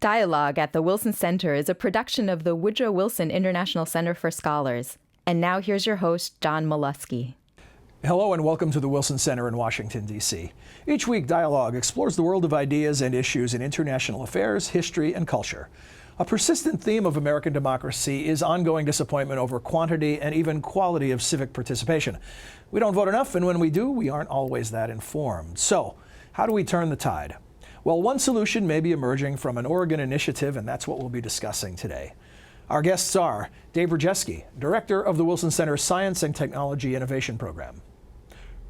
Dialogue at the Wilson Center is a production of the Woodrow Wilson International Center for Scholars. And now here's your host, John Molesky. Hello and welcome to the Wilson Center in Washington, D.C. Each week, Dialogue explores the world of ideas and issues in international affairs, history, and culture. A persistent theme of American democracy is ongoing disappointment over quantity and even quality of civic participation. We don't vote enough, and when we do, we aren't always that informed. So, how do we turn the tide? Well, one solution may be emerging from an Oregon initiative, and that's what we'll be discussing today. Our guests are Dave Rajewski, Director of the Wilson Center Science and Technology Innovation Program;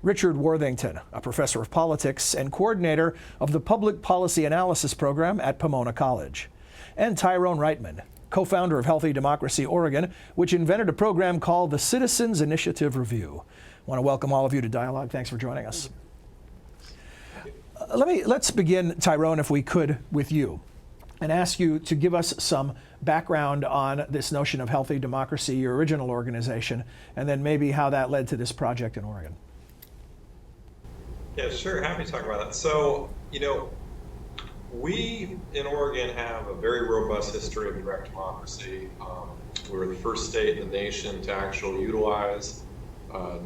Richard Worthington, a professor of politics and coordinator of the Public Policy Analysis Program at Pomona College; and Tyrone Reitman, co-founder of Healthy Democracy Oregon, which invented a program called the Citizens Initiative Review. I want to welcome all of you to Dialogue. Thanks for joining us. Let's begin, Tyrone, if we could, with you, and ask you to give us some background on this notion of Healthy Democracy, your original organization, and then maybe how that led to this project in Oregon. Yeah, sure. Happy to talk about that. So, we in Oregon have a very robust history of direct democracy. We were the first state in the nation to actually utilize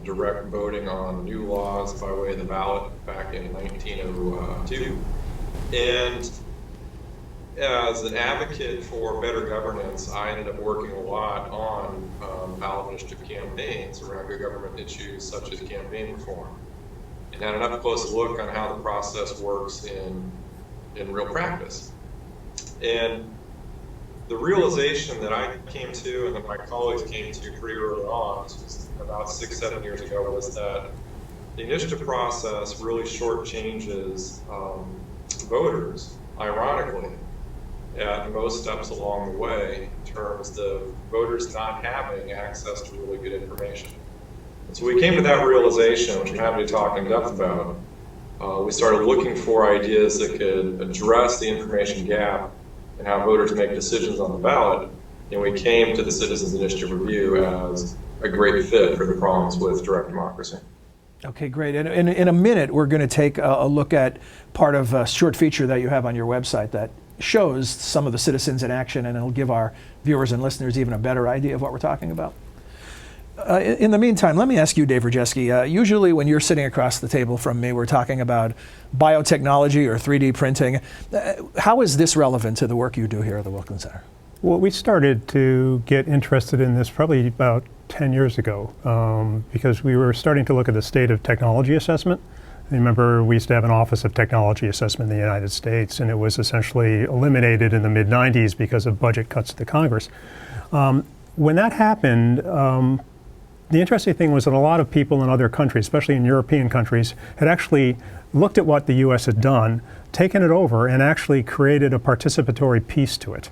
direct voting on new laws by way of the ballot back in 1902. And as an advocate for better governance, I ended up working a lot on ballot initiative campaigns around good government issues such as campaign reform, and had an up-close look on how the process works in real practice. And the realization that I came to and that my colleagues came to pretty early on, this was about 6-7 years ago, was that the initiative process really shortchanges voters, ironically, at most steps along the way in terms of voters not having access to really good information. And so we came to that realization, which I'm happy to talk in depth about. We started looking for ideas that could address the information gap and how voters make decisions on the ballot, and we came to the Citizens Initiative Review as a great fit for the problems with direct democracy. Okay, great. And in a minute, we're going to take a look at part of a short feature that you have on your website that shows some of the citizens in action, and it'll give our viewers and listeners even a better idea of what we're talking about. In the meantime, let me ask you, Dave Rajewski, usually when you're sitting across the table from me, we're talking about biotechnology or 3D printing. How is this relevant to the work you do here at the Wilson Center? Well, we started to get interested in this probably about 10 years ago because we were starting to look at the state of technology assessment. I remember we used to have an Office of Technology Assessment in the United States, and it was essentially eliminated in the mid-90s because of budget cuts to Congress. When that happened, the interesting thing was that a lot of people in other countries, especially in European countries, had actually looked at what the U.S. had done, taken it over, and actually created a participatory piece to it.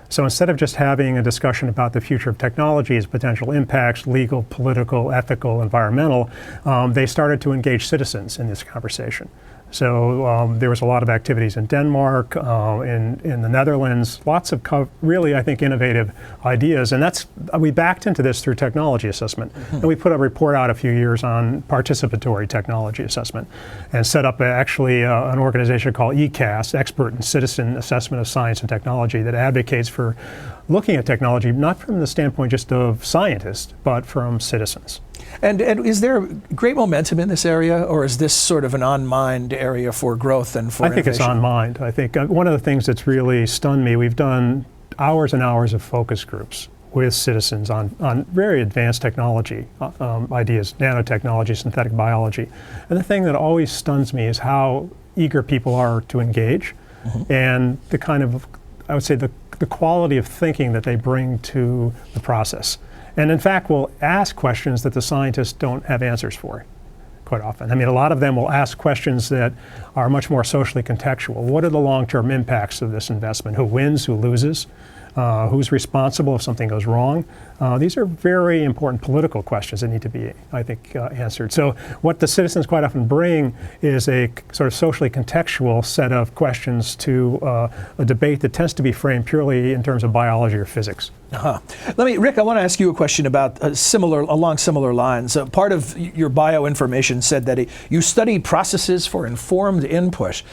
So instead of just having a discussion about the future of technology, its potential impacts, legal, political, ethical, environmental, they started to engage citizens in this conversation. So there was a lot of activities in Denmark, in the Netherlands, lots of really, I think, innovative ideas. And we backed into this through technology assessment. And we put a report out a few years on participatory technology assessment and set up actually an organization called ECAS, Expert and Citizen Assessment of Science and Technology, that advocates for looking at technology, not from the standpoint just of scientists, but from citizens. And is there great momentum in this area, or is this sort of an on-mind area for growth and for innovation? I think it's on mind. I think one of the things that's really stunned me, we've done hours and hours of focus groups with citizens on very advanced technology ideas, nanotechnology, synthetic biology. And the thing that always stuns me is how eager people are to engage and the kind of, I would say, the quality of thinking that they bring to the process. And in fact, will ask questions that the scientists don't have answers for quite often. I mean, a lot of them will ask questions that are much more socially contextual. What are the long-term impacts of this investment? Who wins, who loses? Who's responsible if something goes wrong? These are very important political questions that need to be, I think, answered. So what the citizens quite often bring is a sort of socially contextual set of questions to a debate that tends to be framed purely in terms of biology or physics. Rick, I want to ask you a question about along similar lines. Part of your bioinformation said that you study processes for informed input.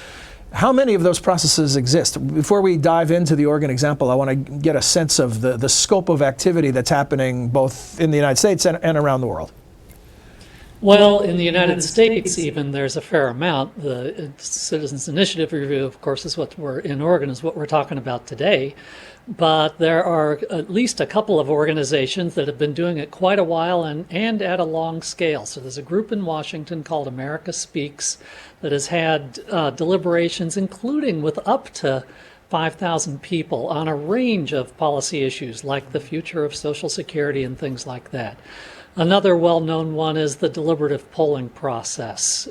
How many of those processes exist? Before we dive into the Oregon example, I want to get a sense of the scope of activity that's happening both in the United States and around the world. Well, in the United States, even there's a fair amount. The Citizens Initiative Review, of course, is what we're in Oregon, is what we're talking about today. But there are at least a couple of organizations that have been doing it quite a while and at a long scale. So there's a group in Washington called America Speaks that has had deliberations, including with up to 5,000 people on a range of policy issues like the future of Social Security and things like that. Another well-known one is the deliberative polling process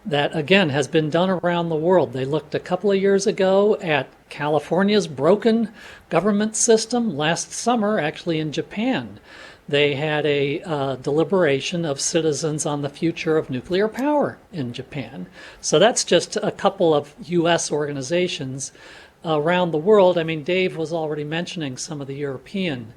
that, again, has been done around the world. They looked a couple of years ago at California's broken government system. Last summer, actually in Japan, they had a deliberation of citizens on the future of nuclear power in Japan. So that's just a couple of U.S. organizations around the world. I mean, Dave was already mentioning some of the European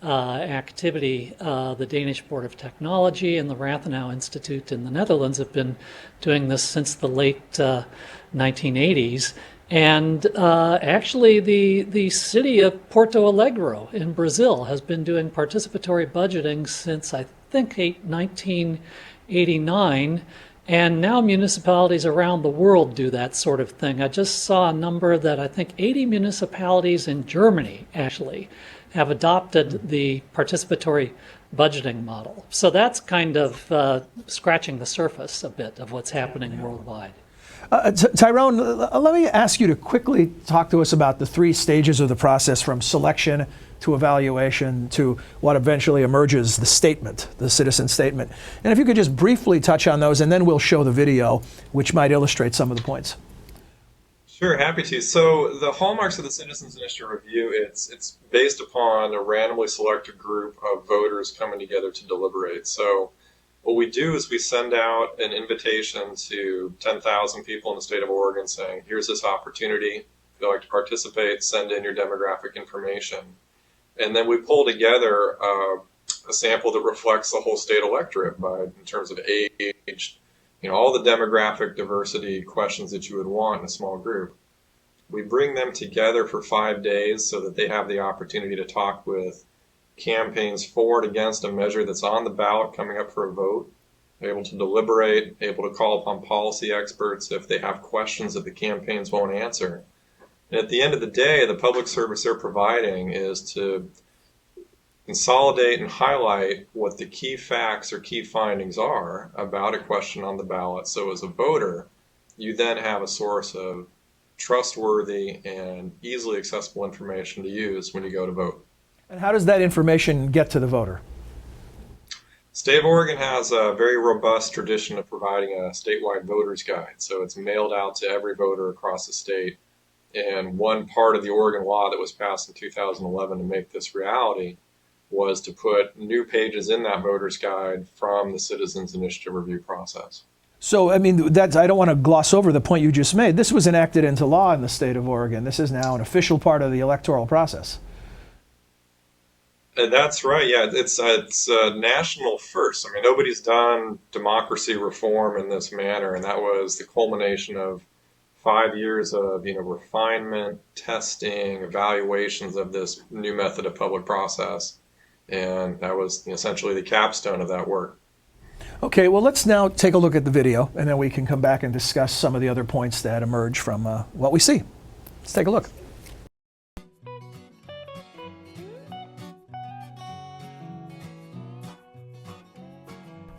activity. The Danish Board of Technology and the Rathenau Institute in the Netherlands have been doing this since the late 1980s. And actually, the city of Porto Alegre in Brazil has been doing participatory budgeting since, I think, 1989. And now municipalities around the world do that sort of thing. I just saw a number that I think 80 municipalities in Germany actually have adopted the participatory budgeting model. So that's kind of scratching the surface a bit of what's happening worldwide. Tyrone, let me ask you to quickly talk to us about the three stages of the process, from selection to evaluation to what eventually emerges, the statement, the citizen statement. And if you could just briefly touch on those, and then we'll show the video, which might illustrate some of the points. Sure, happy to. So the hallmarks of the Citizens Initiative Review, it's based upon a randomly selected group of voters coming together to deliberate. So what we do is we send out an invitation to 10,000 people in the state of Oregon saying, here's this opportunity. If you'd like to participate, send in your demographic information. And then we pull together a sample that reflects the whole state electorate in terms of age, all the demographic diversity questions that you would want in a small group. We bring them together for 5 days so that they have the opportunity to talk with campaigns for and against a measure that's on the ballot coming up for a vote. They're able to deliberate, able to call upon policy experts if they have questions that the campaigns won't answer. And at the end of the day, the public service they're providing is to consolidate and highlight what the key facts or key findings are about a question on the ballot. So as a voter, you then have a source of trustworthy and easily accessible information to use when you go to vote. And how does that information get to the voter? State of Oregon has a very robust tradition of providing a statewide voter's guide. So it's mailed out to every voter across the state. And one part of the Oregon law that was passed in 2011 to make this reality was to put new pages in that voter's guide from the Citizens Initiative Review process. So, I mean, I don't want to gloss over the point you just made. This was enacted into law in the state of Oregon. This is now an official part of the electoral process. And that's right. Yeah, it's a national first. I mean, nobody's done democracy reform in this manner, and that was the culmination of 5 years of refinement, testing, evaluations of this new method of public process. And that was essentially the capstone of that work. Okay, well, let's now take a look at the video, and then we can come back and discuss some of the other points that emerge from what we see. Let's take a look.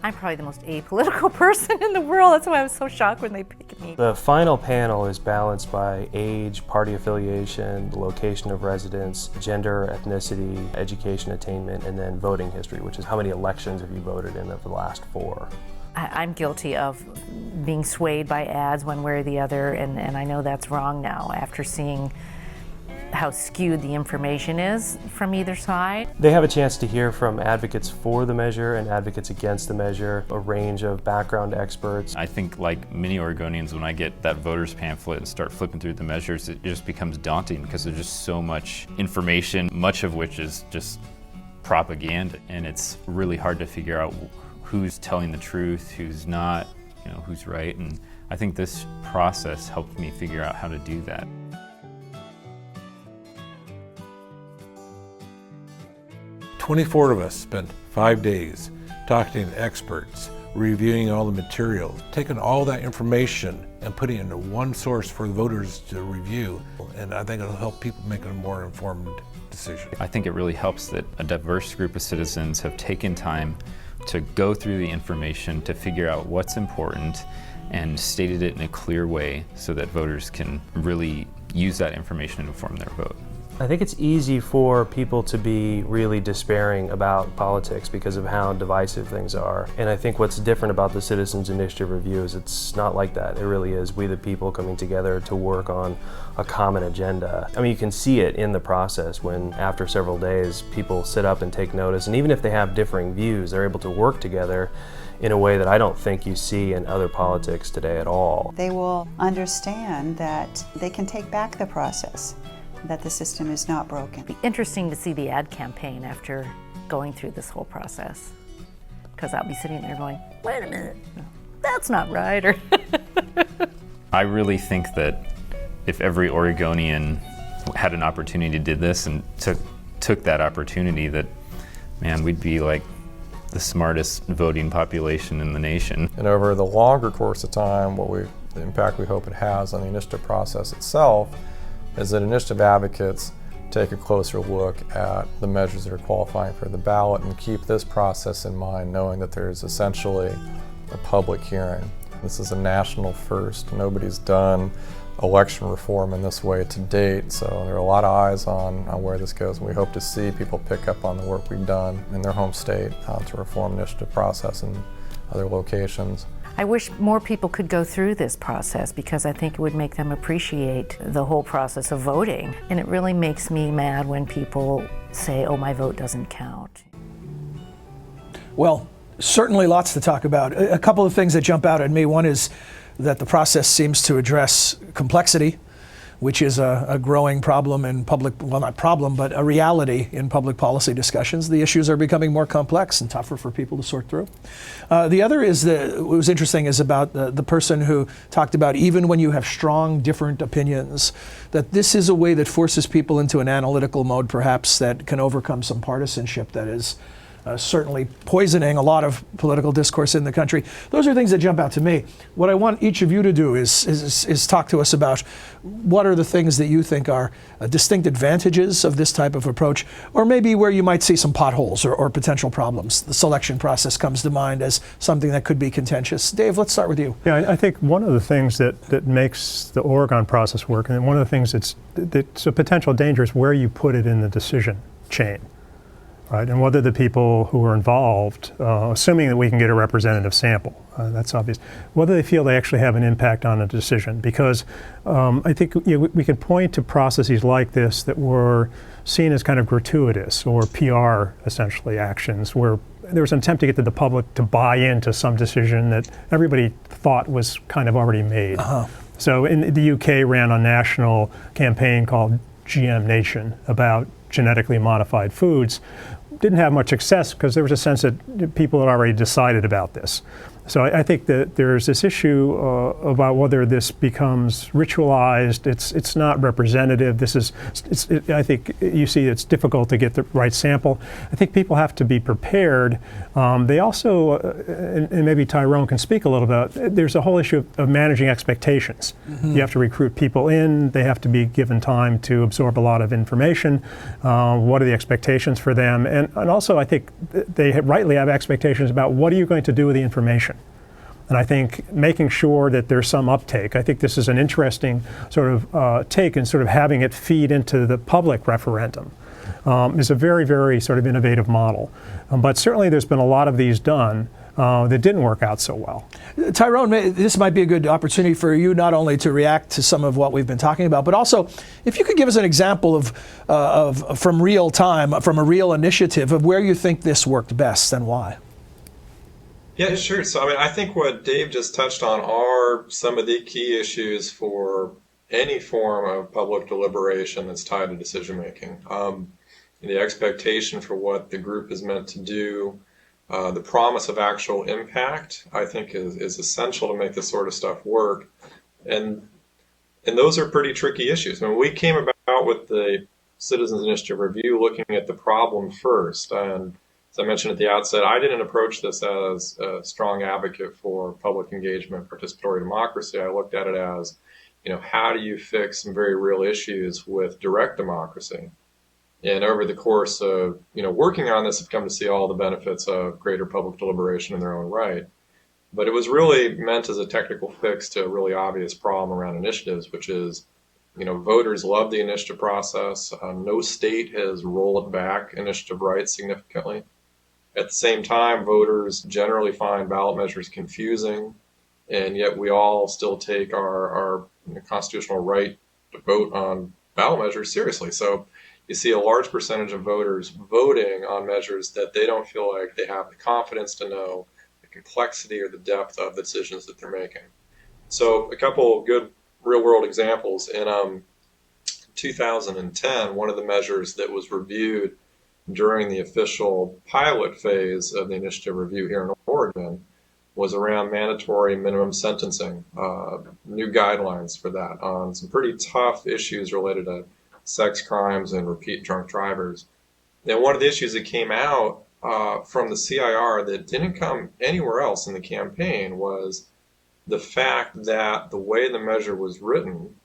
I'm probably the most apolitical person in the world. That's why I was so shocked when they picked me. The final panel is balanced by age, party affiliation, location of residence, gender, ethnicity, education attainment, and then voting history, which is how many elections have you voted in over the last 4. I'm guilty of being swayed by ads one way or the other, and I know that's wrong now after seeing how skewed the information is from either side. They have a chance to hear from advocates for the measure and advocates against the measure, a range of background experts. I think, like many Oregonians, when I get that voter's pamphlet and start flipping through the measures, it just becomes daunting because there's just so much information, much of which is just propaganda, and it's really hard to figure out who's telling the truth, who's not, who's right. And I think this process helped me figure out how to do that. "24 of us spent 5 days talking to experts, reviewing all the materials, taking all that information and putting it into one source for the voters to review. And I think it'll help people make a more informed decision." I think it really helps that a diverse group of citizens have taken time to go through the information to figure out what's important and stated it in a clear way so that voters can really use that information to inform their vote. I think it's easy for people to be really despairing about politics because of how divisive things are. And I think what's different about the Citizens Initiative Review is it's not like that. It really is we the people coming together to work on a common agenda. I mean, you can see it in the process when after several days people sit up and take notice, and even if they have differing views, they're able to work together in a way that I don't think you see in other politics today at all. They will understand that they can take back the process, that the system is not broken. It'll be interesting to see the ad campaign after going through this whole process, because I'll be sitting there going, wait a minute, that's not right. Or I really think that if every Oregonian had an opportunity to do this and took that opportunity, that, man, we'd be like the smartest voting population in the nation. And over the longer course of time, the impact we hope it has on the initiative process itself is that initiative advocates take a closer look at the measures that are qualifying for the ballot and keep this process in mind, knowing that there's essentially a public hearing. This is a national first. Nobody's done election reform in this way to date, so there are a lot of eyes on where this goes, and we hope to see people pick up on the work we've done in their home state to reform the initiative process in other locations. I wish more people could go through this process because I think it would make them appreciate the whole process of voting. And it really makes me mad when people say, oh, my vote doesn't count. Well, certainly lots to talk about. A couple of things that jump out at me. One is that the process seems to address complexity, which is a growing problem in public, well, not problem, but a reality in public policy discussions. The issues are becoming more complex and tougher for people to sort through. The other is what was interesting is about the person who talked about even when you have strong, different opinions, that this is a way that forces people into an analytical mode, perhaps, that can overcome some partisanship that is certainly poisoning a lot of political discourse in the country. Those are things that jump out to me. What I want each of you to do is talk to us about what are the things that you think are distinct advantages of this type of approach, or maybe where you might see some potholes or potential problems. The selection process comes to mind as something that could be contentious. Dave, let's start with you. Yeah, I think one of the things that makes the Oregon process work, and one of the things that's a potential danger is where you put it in the decision chain. Right, and whether the people who are involved, assuming that we can get a representative sample, that's obvious, whether they feel they actually have an impact on a decision. Because I think we can point to processes like this that were seen as kind of gratuitous or PR, essentially, actions, where there was an attempt to get the public to buy into some decision that everybody thought was kind of already made. So in the UK ran a national campaign called GM Nation about genetically modified foods. Didn't have much success because there was a sense that people had already decided about this. So I think that there's this issue about whether this becomes ritualized. It's not representative. I think you see it's difficult to get the right sample. I think people have to be prepared. They also, and maybe Tyrone can speak a little about, there's a whole issue of managing expectations. Mm-hmm. You have to recruit people in. They have to be given time to absorb a lot of information. What are the expectations for them? And also I think they rightly have expectations about what are you going to do with the information. And I think making sure that there's some uptake. I think this is an interesting sort of take and sort of having it feed into the public referendum is a very, very sort of innovative model. But certainly there's been a lot of these done that didn't work out so well. Tyrone, this might be a good opportunity for you not only to react to some of what we've been talking about, but also if you could give us an example of from real time, from a real initiative, of where you think this worked best and why. Yeah, sure. So, I think what Dave just touched on are some of the key issues for any form of public deliberation that's tied to decision making. The expectation for what the group is meant to do, The promise of actual impact, I think, is essential to make this sort of stuff work. And those are pretty tricky issues. When we came about with the Citizens Initiative Review looking at the problem first, and as I mentioned at the outset, I didn't approach this as a strong advocate for public engagement, participatory democracy. I looked at it as, how do you fix some very real issues with direct democracy? And over the course of, working on this, I've come to see all the benefits of greater public deliberation in their own right. But it was really meant as a technical fix to a really obvious problem around initiatives, which is, voters love the initiative process. No state has rolled back initiative rights significantly. At the same time, voters generally find ballot measures confusing, and yet we all still take our constitutional right to vote on ballot measures seriously. So you see a large percentage of voters voting on measures that they don't feel like they have the confidence to know the complexity or the depth of the decisions that they're making. So a couple of good real-world examples. In 2010, one of the measures that was reviewed during the official pilot phase of the initiative review here in Oregon was around mandatory minimum sentencing, new guidelines for that on some pretty tough issues related to sex crimes and repeat drunk drivers. And one of the issues that came out from the CIR that didn't come anywhere else in the campaign was the fact that the way the measure was written,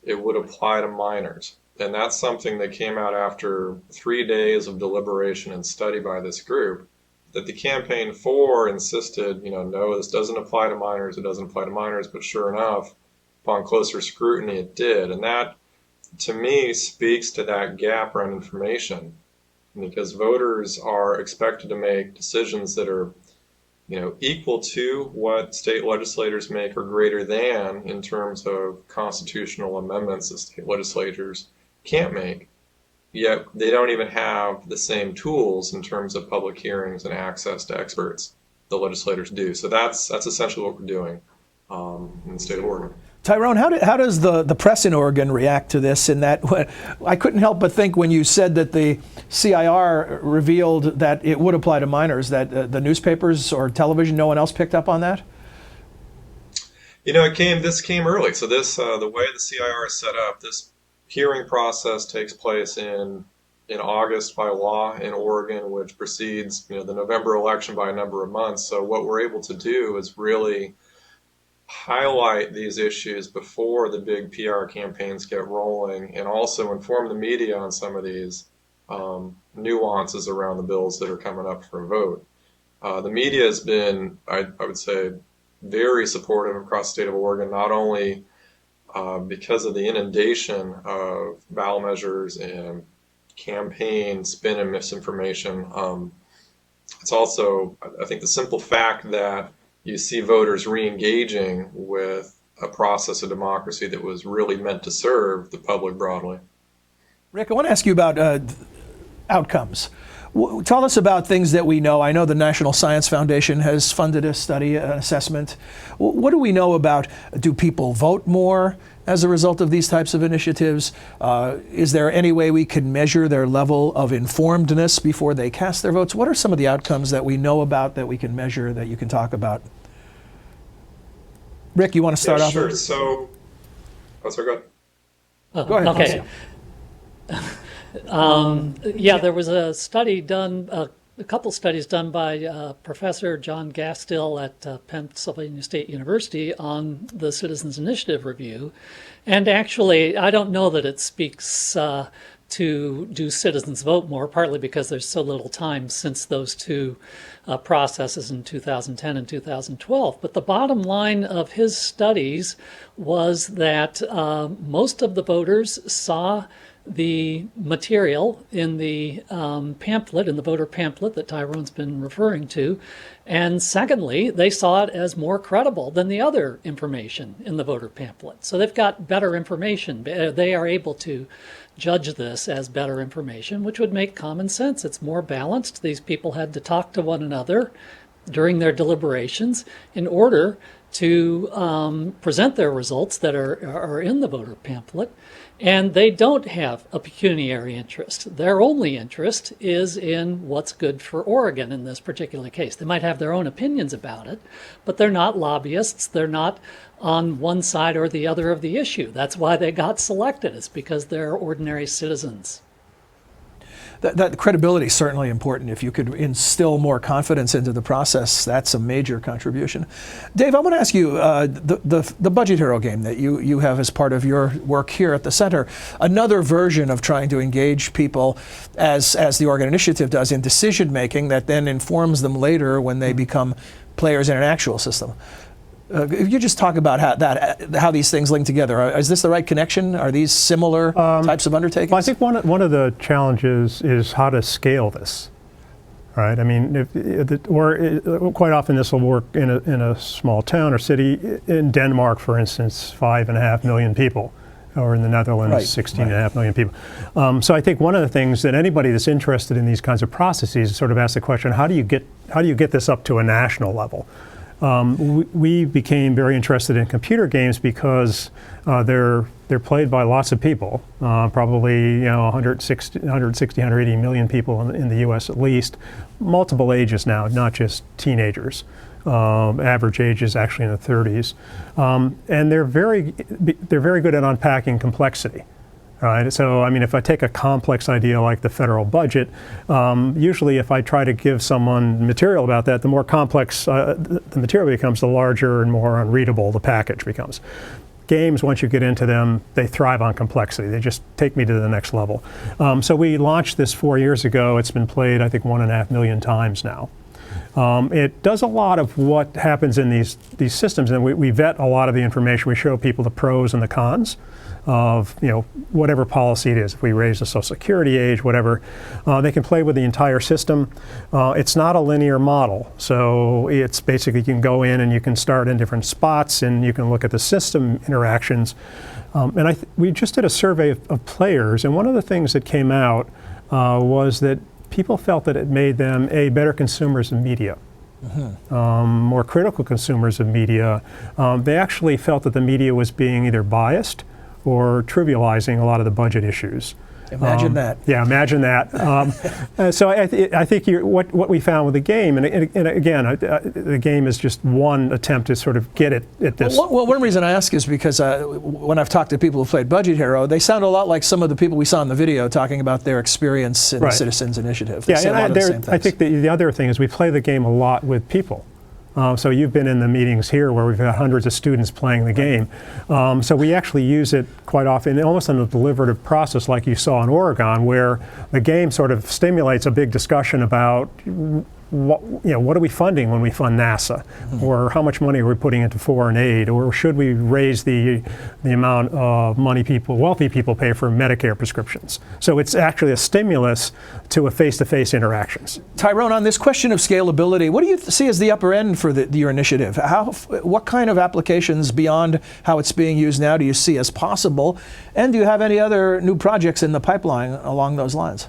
it would apply to minors. And that's something that came out after 3 days of deliberation and study by this group, that the campaign for insisted, no, this doesn't apply to minors, it doesn't apply to minors, but sure enough, upon closer scrutiny, it did. And that, to me, speaks to that gap around information, because voters are expected to make decisions that are equal to what state legislators make or greater than in terms of constitutional amendments that state legislators can't make. Yet they don't even have the same tools in terms of public hearings and access to experts the legislators do. So that's essentially what we're doing in the state of Oregon. Tyrone, how does the press in Oregon react to this? In that, I couldn't help but think when you said that the CIR revealed that it would apply to minors, that the newspapers or television, no one else picked up on that? This came early. So this, the way the CIR is set up, this hearing process takes place in August by law in Oregon, which precedes, the November election by a number of months. So what we're able to do is really highlight these issues before the big PR campaigns get rolling, and also inform the media on some of these nuances around the bills that are coming up for a vote. The media has been, I would say, very supportive across the state of Oregon, not only because of the inundation of ballot measures and campaign spin and misinformation. It's also, I think, the simple fact that you see voters re-engaging with a process of democracy that was really meant to serve the public broadly. Rick, I want to ask you about outcomes. Tell us about things that we know. I know the National Science Foundation has funded a study, an assessment. What do we know about, do people vote more as a result of these types of initiatives? Is there any way we can measure their level of informedness before they cast their votes? What are some of the outcomes that we know about, that we can measure, that you can talk about? Rick, you want to start off? Sure. So, go ahead. Go ahead. Okay. There was a study done, a couple studies done by Professor John Gastill at Pennsylvania State University on the Citizens Initiative Review. And actually, I don't know that it speaks to do citizens vote more, partly because there's so little time since those two processes in 2010 and 2012. But the bottom line of his studies was that most of the voters saw the material in the pamphlet, in the voter pamphlet that Tyrone's been referring to. And secondly, they saw it as more credible than the other information in the voter pamphlet. So they've got better information. They are able to judge this as better information, which would make common sense. It's more balanced. These people had to talk to one another during their deliberations in order to present their results that are in the voter pamphlet, and they don't have a pecuniary interest. Their only interest is in what's good for Oregon in this particular case. They might have their own opinions about it, but they're not lobbyists. They're not on one side or the other of the issue. That's why they got selected. It's because they're ordinary citizens. That credibility is certainly important. If you could instill more confidence into the process, that's a major contribution. Dave, I want to ask you, the Budget Hero game that you have as part of your work here at the center, another version of trying to engage people as the Oregon Initiative does in decision making that then informs them later when they become players in an actual system. If you just talk about how these things link together, is this the right connection? Are these similar types of undertakings? Well, I think one of the challenges is how to scale this, right? I mean, quite often this will work in a small town or city. In Denmark, for instance, 5.5 million people, or in the Netherlands, right. 16.5 million people. So I think one of the things that anybody that's interested in these kinds of processes sort of asks the question: how do you get this up to a national level? We became very interested in computer games because they're played by lots of people, probably 160, 180 million people in the U.S. at least, multiple ages now, not just teenagers. Average age is actually in the 30s, and they're very good at unpacking complexity. Right. So, I mean, if I take a complex idea like the federal budget, usually if I try to give someone material about that, the more complex the material becomes, the larger and more unreadable the package becomes. Games, once you get into them, they thrive on complexity. They just take me to the next level. So we launched this 4 years ago. It's been played, I think, 1.5 million times now. It does a lot of what happens in these systems, and we vet a lot of the information. We show people the pros and the cons of whatever policy it is. If we raise the Social Security age, whatever, they can play with the entire system. It's not a linear model, so it's basically you can go in and you can start in different spots and you can look at the system interactions. And we just did a survey of players, and one of the things that came out was that people felt that it made them better consumers of media. More critical consumers of media. They actually felt that the media was being either biased or trivializing a lot of the budget issues. Imagine that. Yeah, imagine that. So I think what we found with the game, and again, the game is just one attempt to sort of get at this. Well, one reason I ask is because when I've talked to people who played Budget Hero, they sound a lot like some of the people we saw in the video talking about their experience in the Citizens Initiative. They say a lot of the same things. I think the other thing is we play the game a lot with people. So you've been in the meetings here where we've got hundreds of students playing the game. So we actually use it quite often, almost in a deliberative process like you saw in Oregon, where the game sort of stimulates a big discussion about what are we funding when we fund NASA, or how much money are we putting into foreign aid, or should we raise the amount of money wealthy people pay for Medicare prescriptions? So it's actually a stimulus to a face-to-face interactions. Tyrone, on this question of scalability, what do you see as the upper end for your initiative? What kind of applications beyond how it's being used now do you see as possible, and do you have any other new projects in the pipeline along those lines?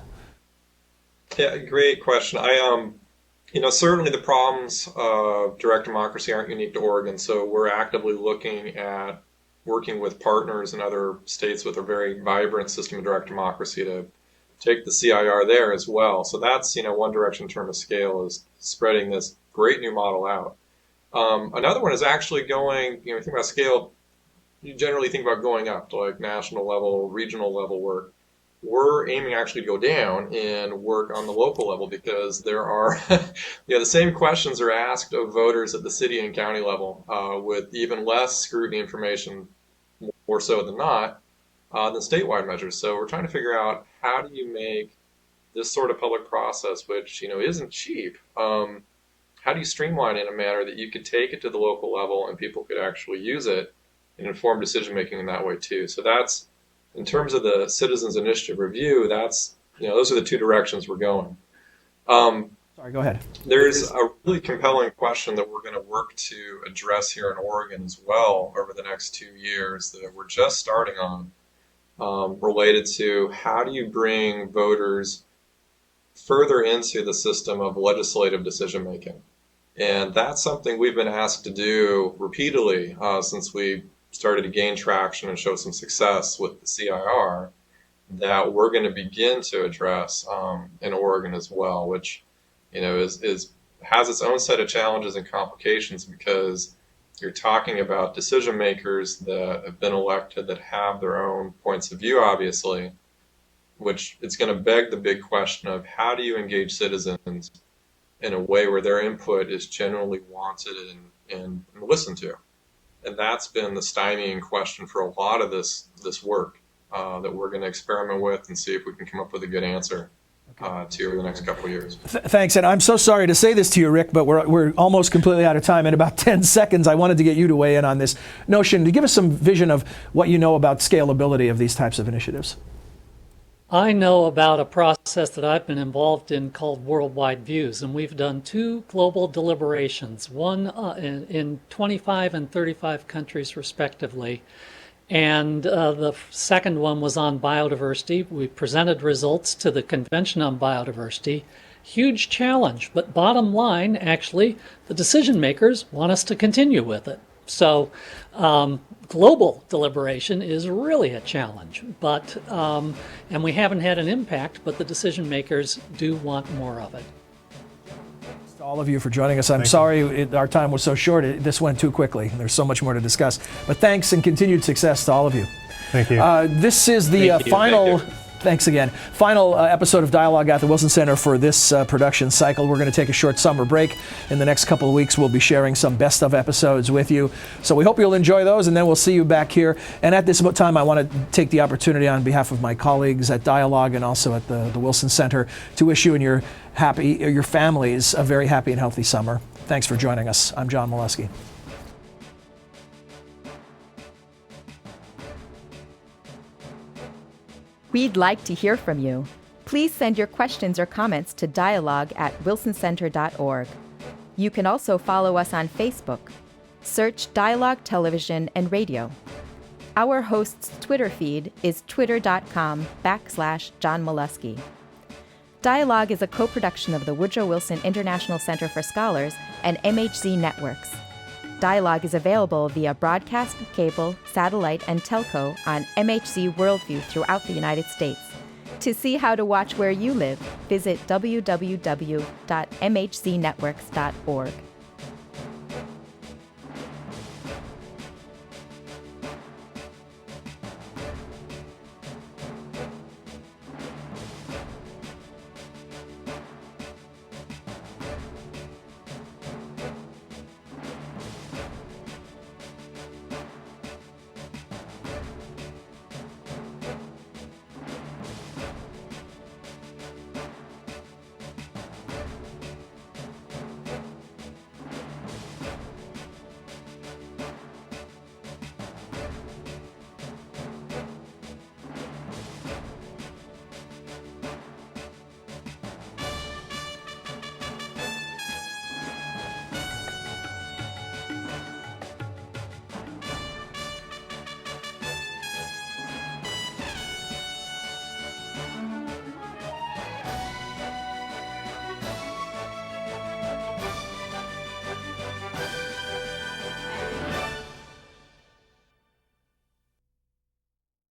Yeah, great question. Certainly the problems of direct democracy aren't unique to Oregon, so we're actively looking at working with partners in other states with a very vibrant system of direct democracy to take the CIR there as well. So that's, one direction in terms of scale is spreading this great new model out. Another one is actually going, think about scale, you generally think about going up to like national level, regional level work. We're aiming actually to go down and work on the local level because there are, the same questions are asked of voters at the city and county level with even less scrutiny information, more so than not, than statewide measures. So we're trying to figure out how do you make this sort of public process, which, isn't cheap, how do you streamline it in a manner that you could take it to the local level and people could actually use it and inform decision making in that way too. So that's, in terms of the Citizens Initiative review, that's, those are the two directions we're going. Sorry, go ahead. There's a really compelling question that we're going to work to address here in Oregon as well over the next 2 years that we're just starting on, related to how do you bring voters further into the system of legislative decision making. And that's something we've been asked to do repeatedly since we started to gain traction and show some success with the CIR, that we're going to begin to address in Oregon as well, which, you know, has its own set of challenges and complications, because you're talking about decision makers that have been elected that have their own points of view, obviously, which it's going to beg the big question of how do you engage citizens in a way where their input is genuinely wanted and listened to. And that's been the stymieing question for a lot of this work that we're going to experiment with and see if we can come up with a good answer to over the next couple of years. Thanks, and I'm so sorry to say this to you, Rick, but we're almost completely out of time. In about 10 seconds, I wanted to get you to weigh in on this notion, to give us some vision of what you know about scalability of these types of initiatives. I know about a process that I've been involved in called Worldwide Views, and we've done 2 global deliberations, one in 25 and 35 countries respectively. And the second one was on biodiversity. We presented results to the Convention on Biodiversity. Huge challenge, but bottom line, actually, the decision makers want us to continue with it. So global deliberation is really a challenge, but and we haven't had an impact, but the decision makers do want more of it. Thanks to all of you for joining us. I'm sorry our time was so short. This went too quickly. There's so much more to discuss. But thanks and continued success to all of you. Thank you. This is the final... Thanks again. Final episode of Dialogue at the Wilson Center for this production cycle. We're going to take a short summer break. In the next couple of weeks, we'll be sharing some best of episodes with you. So we hope you'll enjoy those, and then we'll see you back here. And at this time, I want to take the opportunity on behalf of my colleagues at Dialogue and also at the Wilson Center to wish you and your families a very happy and healthy summer. Thanks for joining us. I'm John Molesky. We'd like to hear from you. Please send your questions or comments to dialogue@wilsoncenter.org. You can also follow us on Facebook. Search Dialogue Television and Radio. Our host's Twitter feed is twitter.com/John Molesky. Dialogue is a co-production of the Woodrow Wilson International Center for Scholars and MHZ Networks. Dialogue is available via broadcast, cable, satellite, and telco on MHZ Worldview throughout the United States. To see how to watch where you live, visit www.mhznetworks.org.